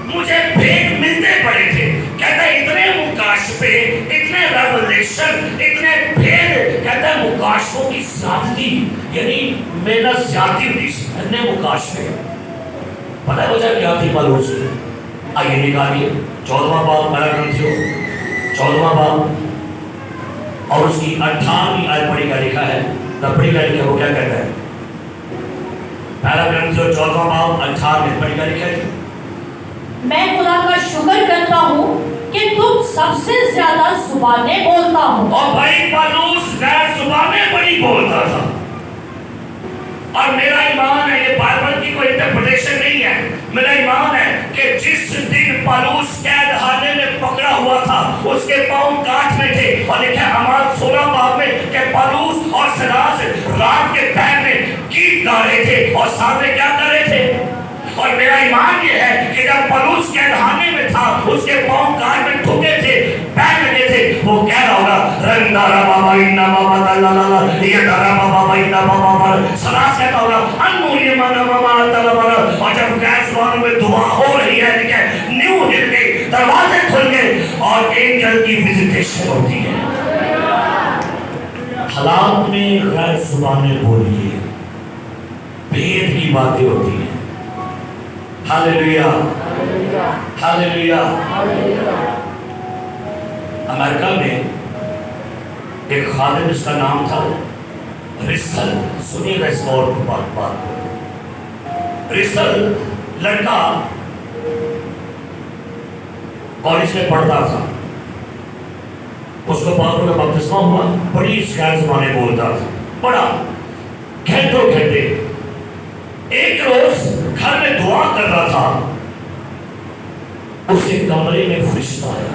مجھے بھید ملتے پڑے تھے۔ کہتا ہے اتنے مکاشفے، اتنے ریولیشن، اتنے بھید، کہتا ہے مکاشفوں کی زیادتی، یعنی محنت زیادتی ہوئی، اتنے مکاشفے۔ پتہ ہے وجہ کیا تھی پالوس کی؟ آئیے نکالیے 14واں باب، پہلا کرنتھیوں 14واں باب اور اس کی 18ویں آیت پڑھی، کا لکھا ہے، تب پڑھی کا لکھا ہے، وہ کیا کہتا ہے؟ پہلا کرنتھیوں 14واں باب 18ویں پڑھی، کا لکھا ہے۔ میں خدا کا شکر کرتا ہوں کہ تم سب سے زیادہ زبانیں بولتا ہوں۔ اور بھائی پالوس غیر زبانیں بڑی بولتا تھا، اور میرا ایمان ہے، یہ بائبل کی کوئی انٹرپریٹیشن نہیں ہے، میرا ایمان ہے کہ جس دن پالوس قید خانے میں پکڑا ہوا تھا، اس کے پاؤں کاٹ میں تھے، اور لکھا ہے اعمال 16 باب میں کہ پالوس اور سیلاس رات کے پہر میں گیت گا رہے تھے اور سامنے کیا کر رہے تھے۔ اور میرا ایمان یہ ہے کہ جب پالوس قید خانے میں تھا، اس کے پاؤں کاٹ میں ٹھکے تھے، پیر لگے تھے، وہ کہہ رہا ہوگا رندارا بابا انا بابا تلالا یہ دارا بابا انا بابا، سلاس کہتا ہوگا انولی مانا بابا تلالا۔ اور جب غیر زبانوں میں دعا ہو رہی ہے، لیکن نیو ہل گئی، دروازے کھل گئے اور اینجل کی وزیٹیشن ہوتی ہے۔ حالات میں غیر زبانیں بولیے، بھید کی باتیں ہوتی ہیں۔ ہاللیلویا، ہاللیلویا۔ امریکہ میں ایک خادم، اس کا نام تھا رسل، سنیے گا اس اور بات کو۔ رسل لڑکا کالج میں پڑھتا تھا، اس کو پاک کا بپتسمہ ہوا، بڑی غیر زبانیں بولتا تھا، پڑھا گھنٹوں گھنٹے۔ ایک روز گھر میں دعا کر رہا تھا، اس کے کمرے میں فرشتہ آیا،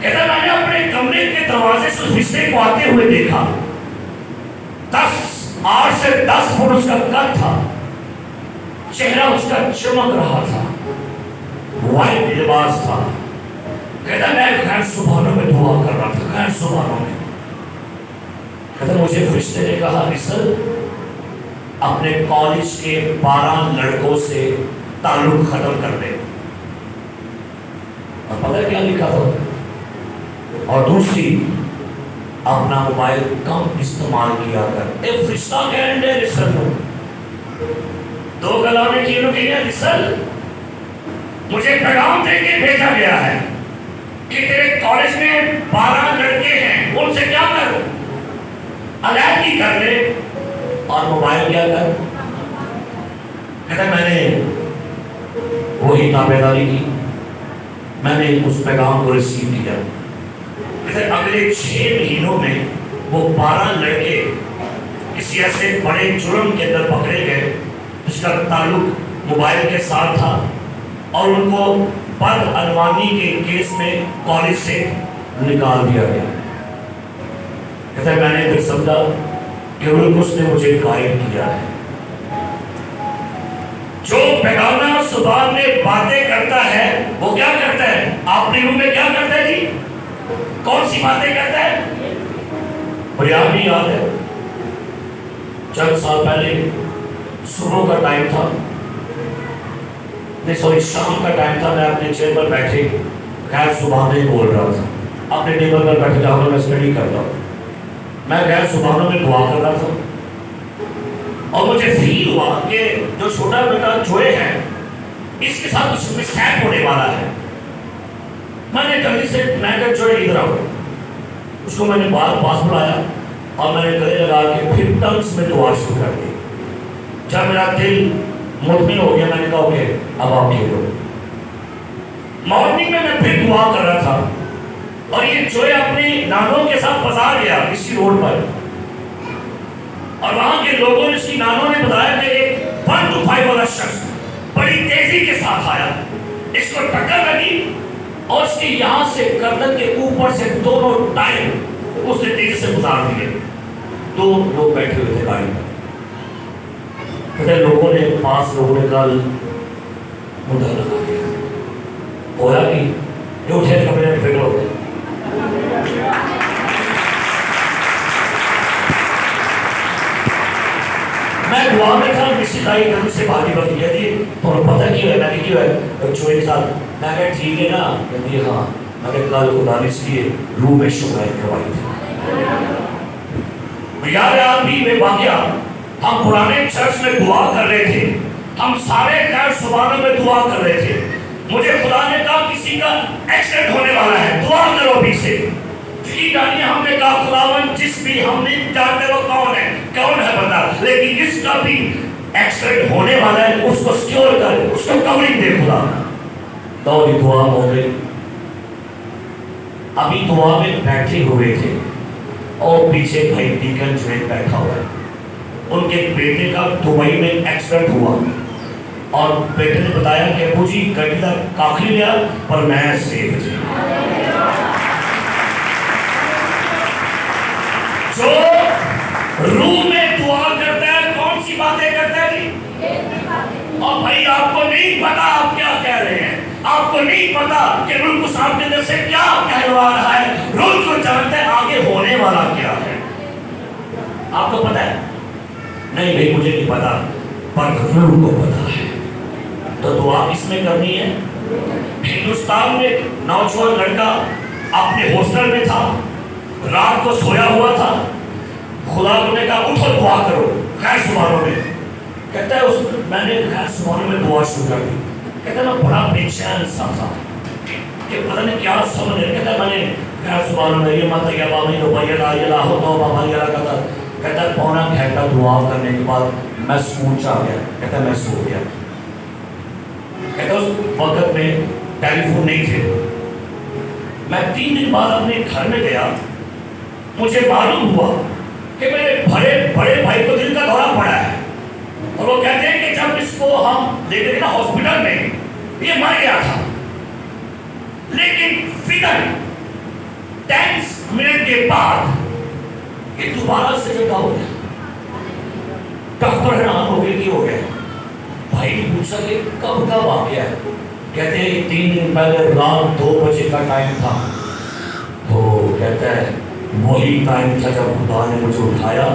کہتا میں نے اپنے کمرے کے دروازے سے اس فرشتے کو آتے ہوئے دیکھا، 8 سے 10 فٹ اس کا قد تھا، چہرہ اس کا چمک رہا تھا، وائٹ لباس تھا۔ کہتا میں غیر زبانوں میں دعا کر رہا تھا، غیر زبانوں میں۔ کہتا مجھے فرشتے نے کہا رسل اپنے کالج کے 12 لڑکوں سے تعلق ختم کر دے، اور پتہ کیا لکھا تھا، اور دوسری اپنا موبائل کم استعمال کیا کر۔ ایک فرشتہ کہنے دے رسل کو، 2 کلامیں چینوں کے لیے رسل مجھے پیغام دے کے بھیجا گیا ہے کہ تیرے کالج میں 12 لڑکے ہیں، ان سے کیا کر، علیحدگی کر لے اور موبائل کیا کر۔ کہتا میں نے وہی تابعداری کی، میں نے اس پیغام کو ریسیو کیا، کہ اگلے 6 مہینوں میں وہ 12 لڑکے کسی ایسے بڑے جرم کے اندر پکڑے گئے جس کا تعلق موبائل کے ساتھ تھا، اور ان کو بدعنوانی کے کیس میں کالج سے نکال دیا گیا۔ کہتا ہے میں نے پھر سمجھا کہ اس نے مجھے قائل کیا ہے۔ جو بیگانہ زبان میں باتیں کرتا ہے وہ کیا کرتا ہے؟ اپنے منہ میں کیا کرتا ہے جی؟ کون سی باتیں کرتا ہے؟ مجھے آپ بھی یاد ہے چند سال پہلے صبح کا ٹائم تھا، نہیں سوری شام کا ٹائم تھا، میں اپنے چیئر پر بیٹھے غیر زبانیں بول رہا تھا، اپنے ٹیبل پر بیٹھے جہاں میں اسٹڈی کرتا ہوں، میں غیر زبانوں میں دعا کر رہا تھا، اور مجھے فیل ہوا کہ جو چھوٹا بیٹا جوئے ہے اس کے ساتھ کچھ مسٹیک ہونے والا ہے۔ میں نے جلدی سے میں کہا جوئے ادھر آؤ، اس کو میں نے پاس بلایا اور میں نے گلے لگا کے پھر ٹنگس میں دعا شروع کر دی۔ جب میرا دل مطمئن ہو گیا میں نے کہا اوکے اب آپ کھیلو۔ مارننگ میں پھر دعا کر رہا تھا اور یہ جوئے اپنی نانوں کے ساتھ بازار گیا کسی روڈ پر، اور وہاں کے لوگوں نے اس کی نانوں نے بتایا کہ ایک 1 to 5 والا شخص بڑی تیزی کے ساتھ آیا، اس کو ٹکر لگی اور اس کی یہاں سے گردن کے اوپر سے دونوں ٹائر اس نے تیزی سے گزار دیے۔ 2 لوگ بیٹھے ہوئے تھے گاڑی میں، کہتے لوگوں نے پاس لوگوں نے کل مدہ لگا دیا، ہویا کہ یہ اٹھے کپڑے میں فکر ہو گئے۔ میں دعا میں تھا، کسی تائی گھر سے بھاگی بھاگی کہتی اور پتہ کیوں ہے؟ میں نے کیوں ہے چوئے کے ساتھ؟ میں کہا ٹھیک ہے نا؟ کہتی ہے ہاں۔ میں کہا کل خدا نے اس لیے روح میں شکایت کروائی تھی۔ یاد ہے آپ بھی میں واقعہ، ہم پرانے چرچ میں دعا کر رہے تھے، ہم سارے غیر زبانوں میں دعا کر رہے تھے، مجھے خدا نے کہا کسی کا ایکسیڈنٹ ہونے والا ہے، دعا کرو ابھی سے۔ جانیے ہم نے کہا خداوند جس بھی ہم نہیں جانتے وہ کون ہے بندہ، لیکن جس کا بھی ایکسیڈنٹ ہونے والا ہے اس کو سیکیور کر، اس کو کورنگ دے خدا۔ دوری دعا ہو گئی، ابھی دعا میں بیٹھے ہوئے تھے اور پیچھے بھائی ڈیکن جویل بیٹھا ہوا ہے، ان کے بیٹے کا دبئی میں ایکسیڈنٹ ہوا اور بیٹے نے بتایا کہ ابو جی گاڑی کا کافی لیا پر میں سیف جی۔ جو روح میں دعا کرتا ہے کون سی باتیں کرتا ہے جی؟ اور بھائی آپ کو نہیں پتا آپ کیا کہہ رہے ہیں، آپ کو نہیں پتا کہ روح کو آپ کے اندر سے کیا کہلوا رہا ہے، روح کو جانتا ہے آگے ہونے والا کیا ہے۔ آپ کو پتا ہے؟ نہیں بھائی مجھے نہیں پتا، پر روح کو پتا ہے، تو دعا کس میں کرنی ہے؟ ہندوستان میں ایک نوجوان لڑکا اپنے ہاسٹل میں تھا، رات کو سویا ہوا تھا، خدا نے کہا اٹھو دعا کرو غیر زبانوں میں۔ کہتا ہے میں نے غیر زبانوں میں دعا شروع کر دی، کہتا ہے میں بڑا بے چین سا تھا کہ پتہ نہیں کیا سمجھ رہے، کہتا ہے میں نے غیر زبانوں میں یہ مت یا بابا روپیہ لا یہ لاہو تو بابا یہ کہتا، کہتا ہے پونا گھنٹہ دعا کرنے کے بعد میں سوچ آ گیا، کہتا ہے میں سو گیا۔ کہتا ہے اس وقت میں ٹیلی فون نہیں تھے، میں 3 دن بعد اپنے گھر میں گیا، مجھے معلوم ہوا کہ میرے بڑے بھائی کو دل کا دورہ پڑا ہے، اور وہ کہتے ہیں کہ جب اس کو ہم لے گئے نا ہاسپٹل میں یہ مر گیا تھا، لیکن فکر 10 منٹ کے بعد یہ دوبارہ سے زندہ ہو گیا۔ ڈاکٹر حیران ہو گئے کہ ہو گیا۔ بھائی نے پوچھا کہ کب کا واقعہ ہے؟ کہتے ہیں 3 دن پہلے رات 2 بجے کا ٹائم تھا، تو کہتا ہے وہی ٹائم تھا جب خدا نے مجھے اٹھایا،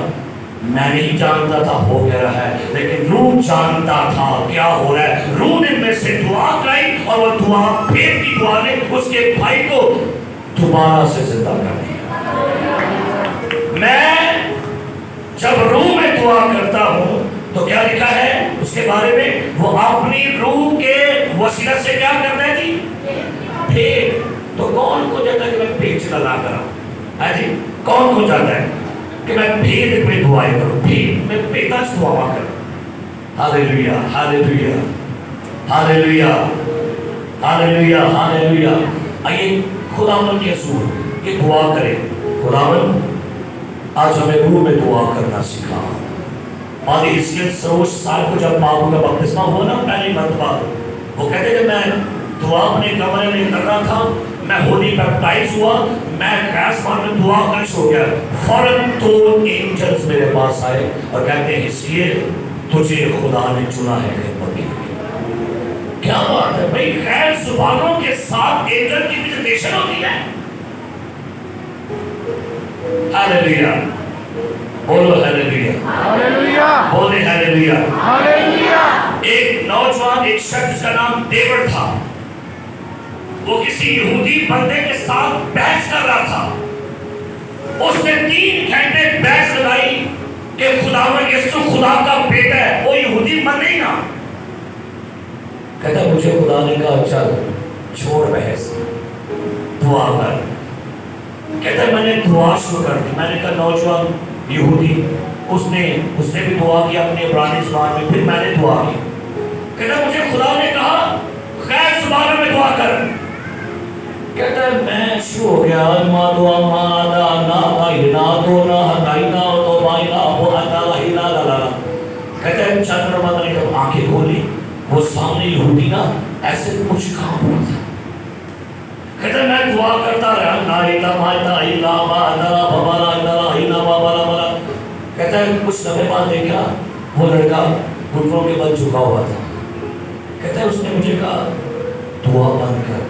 میں نہیں جانتا تھا ہو کیا رہا ہے، لیکن روح جانتا تھا کیا ہو رہا ہے۔ روح نے میں سے دعا کرائی اور وہ دعا پھر کی دعا نے اس کے بھائی کو دوبارہ سے زندہ کر دیا۔ میں جب روح میں دعا کرتا ہوں تو کیا لکھا ہے اس کے بارے میں؟ وہ اپنی روح کے وسیلہ سے کیا کرتا ہے جی؟ پھر تو کون کو جاتا ہے کہ میں پیچ لگا کر آؤں؟ جی کون کو جاتا ہے کہ میں پھر میں دعائیں کروں، پھر میں پیتاش دعا کروں؟ ہاللیلویا ہاللیلویا ہاللیلویا ہاللیلویا ہاللیلویا۔ آئیے خدا من کے حضور کہ دعا کریں. خداوند آج ہمیں روح میں دعا کرنا سکھا. اور حیثیت سروش سال کو جب باپو کا بپتسمہ ہوا نا پہلی مرتبہ, وہ کہتے کہ میں دعا اپنے کمرے میں کر رہا تھا, میں ہولی بیپٹائز ہوا, میں گیسمان میں دعا کرش ہو گیا, فوراً 2 اینجلز میرے پاس آئے اور کہتے ہیں حیثیت تجھے خدا نے چنا ہے خدمت کے لیے. کیا بات ہے بھائی, غیر زبانوں کے ساتھ اینجل کی وزیٹیشن ہوتی ہے. ہاللیلویا, بولو ہاللیلویا, ہاللیلویا, بولے ہاللیلویا. ہاللیلویا. ایک نوجوان, ایک شخص جس کا نام ڈیوڈ تھا, وہ کسی یہودی بندے کے ساتھ بحث کر رہا تھا. اس نے 3 گھنٹے بحث لگائی کہ خداوند یسوع خدا کا بیٹا ہے. وہ یہودی بندہ ہی نا, کہتا مجھے خدا نے کہا چل چھوڑ بحث, دعا کر. کہتا ہے میں نے دعا شروع کر دی. میں نے کہا نوجوان یہودی, اس نے بھی دعا کی اپنے عبرانی زبان میں, پھر میں نے دعا کی. کہتا ہے مجھے خدا نے کہا غیر زبانوں میں دعا کر. کہتا ہے میں شروع ہو گیا, ما دعا ما دا نا بائی نا دو نا ہتائی نا تو بائی نا وہ ہتا لائی نا لا لا. کہتا ہے چند رمضان نے جب آنکھیں کھولی, وہ سامنے یہودی نا ایسے کچھ کام ہوا تھا. کہتا ہے میں دعا کرتا رہا, نا ایلا ما ایلا ایلا ما ایلا بابا لا ایلا ایلا بابا لا بابا. کہتا ہے کچھ سمے بعد دیکھا وہ لڑکا گھٹنوں کے بل جھکا ہوا تھا. کہتا ہے اس نے مجھے کہا دعا بند کر.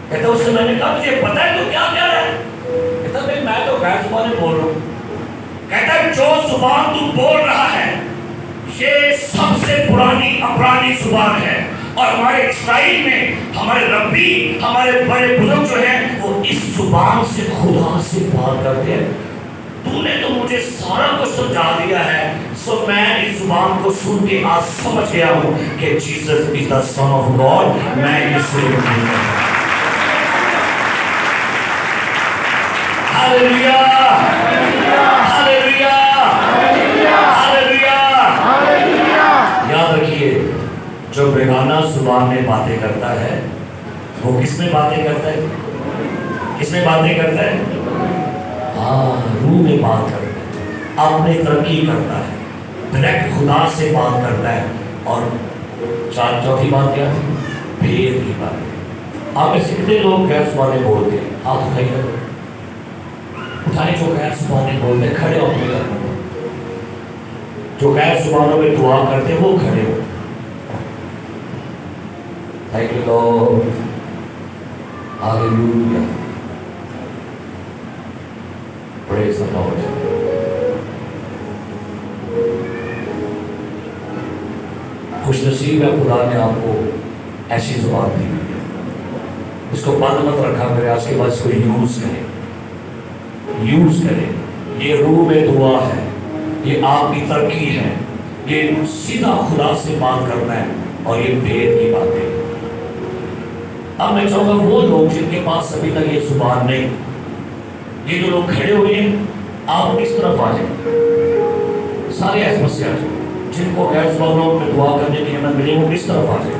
کہتا ہے اس سے میں نے کہا مجھے پتہ ہے تو کیا کیا ہے. کہتا ہے میں تو غیر زبانیں بول رہا ہوں. کہتا ہے جو زبان تو بول رہا ہے یہ سب سے پرانی عبرانی زبان ہے, اور ہمارے اسرائیل میں ہمارے ربی, ہمارے بڑے بزرگ جو ہیں وہ اس زبان سے خدا سے بات کرتے ہیں. تو نے تو مجھے سارا کچھ سمجھا دیا ہے, سو میں اس زبان کو سن کے آج سمجھ گیا ہوں کہ Jesus is the son of God. میں اس سے ہاللیلویا, ہاللیلویا, ہاللیلویا. یاد رکھیے جو بیگانہ زبان میں باتیں کرتا ہے وہ کس میں باتیں کرتا ہے, کس میں باتیں کرتا ہے؟ ہاں, روح میں بات کرتا ہے, اپنے ترقی کرتا ہے, ڈائریکٹ خدا سے بات کرتا ہے. اور چوتھی بات کیا ہے؟ بھید کی بات ہے. آپ میں سے کتنے لوگ غیر زبانیں بولتے ہیں؟ آپ اٹھائیے, اٹھائیں جو غیر زبانیں بولتے ہیں, کھڑے ہو اپنے گھر میں. جو غیر زبانوں میں دعا کرتے ہیں وہ کھڑے ہو. Thank you Lord. Hallelujah. Praise the Lord. خوش نصیب ہے خدا نے آپ کو ایسی زبان دی ہوئی ہے. اس کو بند مت رکھا کرے, آج کے بعد اس کو یوز کرے, یوز کرے. یہ روح میں دعا ہے, یہ آپ کی ترقی ہے, یہ سیدھا خدا سے بات کرنا ہے, اور یہ بھید کی باتیں. اب میں چاہوں گا وہ لوگ جن کے پاس ابھی تک یہ زبان نہیں, یہ جو لوگ کھڑے ہوئے ہیں آپ اس طرف آ جائیں. سارے ایسے مسئلے آ جائیں جن کو غیر زبانوں میں دعا کرنے کی ہمت ملی وہ اس طرف آ جائیں,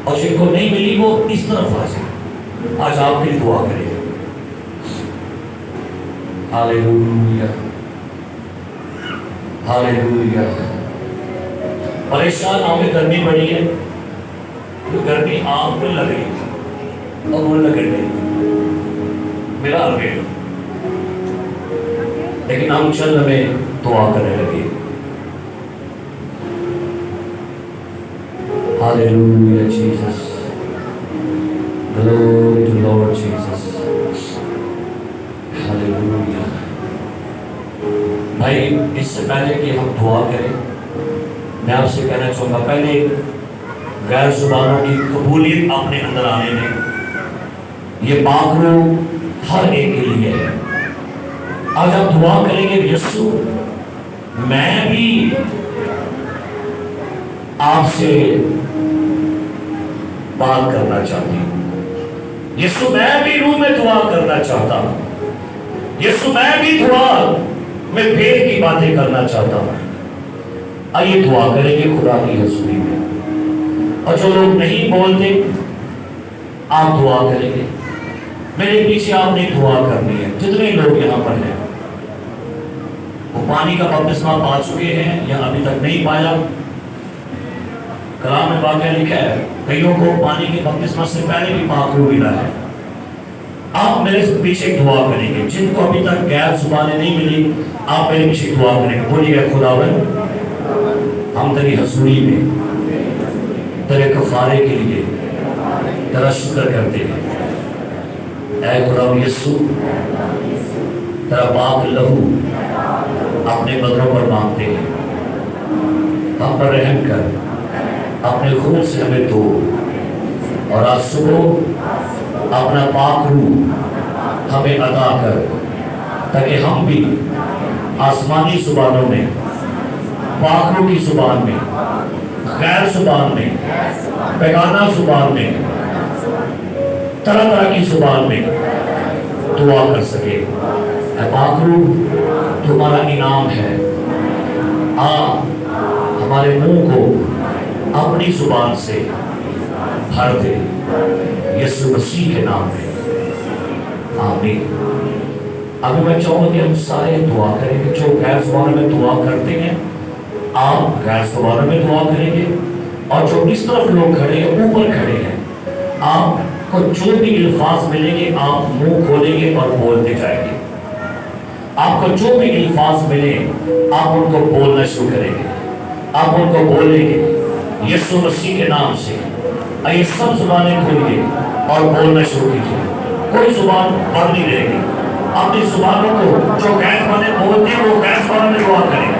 اور جن کو نہیں ملی وہ اس طرف آ جائیں. آج آپ کے لیے دعا کریں. ہاللیلویا, ہاللیلویا. پریشان آؤں میں گرمی بڑی ہے, گرمی آنکھ میں لگ رہی ہے اور مجھے لگ رہی میرا البیٹ, لیکن ہم چند ہمیں دعا کرنے لگے. Hallelujah Jesus, glory to lord Jesus. Hallelujah. بھائی اس سے پہلے کہ ہم دعا کریں میں آپ سے کہنا چاہوں گا, پہلے غیر زبانوں کی قبولیت اپنے اندر آنے میں, یہ پاک روح ہر ایک کے لیے ہے. آج آپ دعا کریں گے یسوع میں بھی آپ سے بات کرنا چاہتی ہوں. یسوع میں بھی روح میں دعا کرنا چاہتا ہوں. یسوع میں بھی دعا میں بھید کی باتیں کرنا چاہتا ہوں. آئیے دعا کریں گے خدا کی حضوری میں. اور جو لوگ نہیں بولتے آپ دعا کریں گے. میرے پیچھے آپ نے دعا کرنی ہے. جتنے لوگ یہاں پر ہیں وہ پانی کا بپتسمہ پا چکے ہیں یا ابھی تک نہیں پایا. کلام میں واقعہ لکھا ہے کئیوں کو پانی کے بپتسمہ سے پہلے بھی پاک روح ملا ہے. آپ میرے پیچھے دعا کریں گے. جن کو ابھی تک غیر زبانیں نہیں ملی آپ میرے پیچھے دعا کریں گے. بولیے اے خداوند ہم تیری حضوری میں تیرے کفارے کے لیے تیرا شکر کرتے ہیں. اے خداوند یسوع تیرا پاک لہو اپنے بدنوں پر مانگتے ہیں. ہم پر رحم کر اپنے خون سے ہمیں دھو اور آج صبح اپنا پاک روح ہمیں عطا کر تاکہ ہم بھی آسمانی زبانوں میں پاک روح کی زبان میں غیر زبان میں بیگانہ زبان میں طرح طرح کی زبان میں دعا کر سکے. اے پاک روح تمہارا انعام ہے. ہمارے منہ کو اپنی زبان سے بھر دے یسوع مسیح کے نام میں آمین. ابھی میں چاہوں گا کہ ہم سارے دعا کریں گے. جو غیر زبانوں میں دعا کرتے ہیں آپ غیر زبانوں میں دعا کریں گے اور جو اس طرف لوگ کھڑے ہیں اوپر کھڑے ہیں آپ کو جو بھی الفاظ ملیں گے آپ منہ کھولیں گے اور بولتے جائیں گے. آپ کو جو بھی الفاظ ملیں آپ ان کو بولنا شروع کریں گے. آپ ان کو بولیں گے یسوع مسیح کے نام سے. آئیے سب زبانیں کھولیے اور بولنا شروع کیجیے. کوئی زبان بند نہیں رہے گی. اپنی زبانوں کو جو غیر زبانیں بولتے ہیں وہ غیر زبانوں میں دعا کریں.